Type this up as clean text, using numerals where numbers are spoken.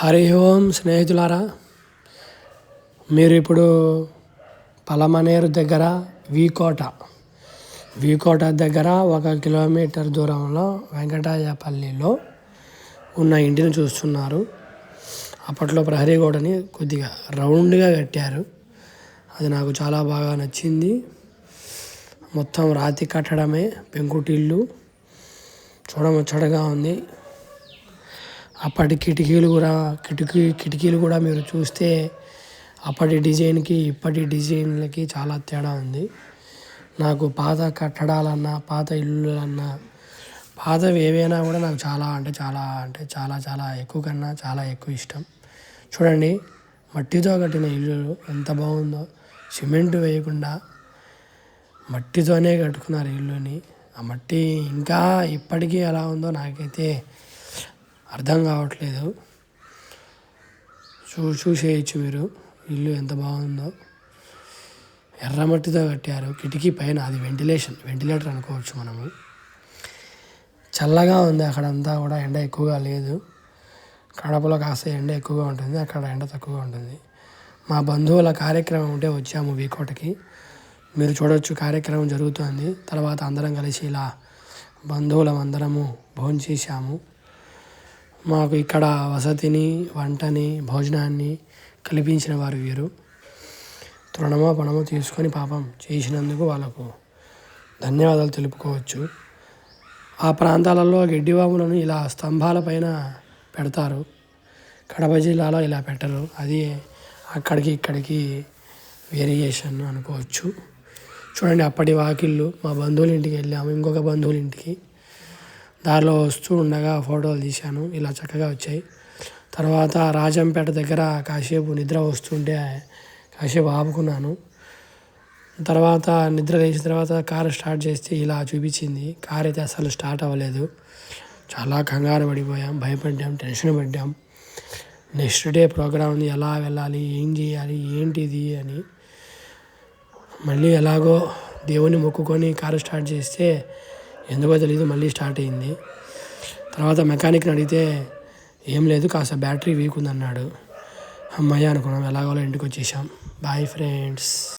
హరి ఓం స్నేహితులారా, మీరు ఇప్పుడు పలమనేరు దగ్గర వీకోట దగ్గర 1 కిలోమీటర్ దూరంలో వెంకటాయపల్లిలో ఉన్న ఇంటిని చూస్తున్నారు. అప్పట్లో ప్రహరీ గోడని కొద్దిగా రౌండ్గా కట్టారు. అది నాకు చాలా బాగా నచ్చింది. మొత్తం రాతి కట్టడమే, పెంకుటిల్లు, చూడముచ్చటగా ఉంది. అప్పటి కిటికీలు కూడా మీరు చూస్తే అప్పటి డిజైన్కి ఇప్పటి డిజైన్లకి చాలా తేడా ఉంది. నాకు పాత కట్టడాలన్నా, పాత ఇల్లులన్నా, పాతవి ఏవైనా కూడా నాకు చాలా ఎక్కువ కన్నా చాలా ఎక్కువ ఇష్టం. చూడండి, మట్టితో కట్టిన ఇల్లు ఎంత బాగుందో. సిమెంట్ వేయకుండా మట్టితోనే కట్టుకున్నారు ఇల్లుని. ఆ మట్టి ఇంకా ఇప్పటికీ ఎలా ఉందో నాకైతే అర్థం కావట్లేదు. చూసేయచ్చు మీరు ఇల్లు ఎంత బాగుందో. ఎర్రమట్టితో కట్టారు. కిటికీ పైన అది వెంటిలేటర్ అనుకోవచ్చు మనము. చల్లగా ఉంది అక్కడంతా కూడా. ఎండ ఎక్కువగా లేదు. కడపలో కాస్త ఎండ ఎక్కువగా ఉంటుంది, అక్కడ ఎండ తక్కువగా ఉంటుంది. మా బంధువుల కార్యక్రమం ఉంటే వచ్చాము వీకోటకి. మీరు చూడవచ్చు, కార్యక్రమం జరుగుతుంది. తర్వాత అందరం కలిసి ఇలా బంధువులమందరము భోంచేసాము. మాకు ఇక్కడ వసతిని, వంటని, భోజనాన్ని కల్పించిన వారు వీరు. తృణమో తీసుకొని పాపం చేసినందుకు వాళ్ళకు ధన్యవాదాలు తెలుపుకోవచ్చు. ఆ ప్రాంతాలలో గడ్డివాములను ఇలా స్తంభాల పైన పెడతారు. కడప జిల్లాలో ఇలా పెట్టరు. అది అక్కడికి ఇక్కడికి వేరియేషన్ అనుకోవచ్చు. చూడండి, అప్పటి వాకిళ్ళు. మా బంధువుల ఇంటికి వెళ్ళాము, ఇంకొక బంధువుల ఇంటికి. దారిలో వస్తూ ఉండగా ఫోటోలు తీశాను. ఇలా చక్కగా వచ్చాయి. తర్వాత రాజంపేట దగ్గర కాసేపు నిద్ర వస్తుంటే కాసేపు ఆపుకున్నాను. తర్వాత నిద్ర లేచిన తర్వాత కారు స్టార్ట్ చేస్తే ఇలా చూపించింది. కారు అయితే అసలు స్టార్ట్ అవ్వలేదు. చాలా కంగారు పడిపోయాం, భయపడ్డాం, టెన్షన్ పడ్డాం. నెక్స్ట్ డే ప్రోగ్రామ్ ఉంది, ఎలా వెళ్ళాలి, ఏం చేయాలి, ఏంటిది అని. మళ్ళీ ఎలాగో దేవుని మొక్కుకొని కారు స్టార్ట్ చేస్తే ఎందుకో తెలీదు మళ్ళీ స్టార్ట్ అయింది. తర్వాత మెకానిక్ని అడిగితే ఏం లేదు, కాస్త బ్యాటరీ వీక్ ఉందన్నాడు. అమ్మయ్య అనుకున్నాం. ఎలాగోలా ఇంటికి వచ్చేసాం. Bye friends.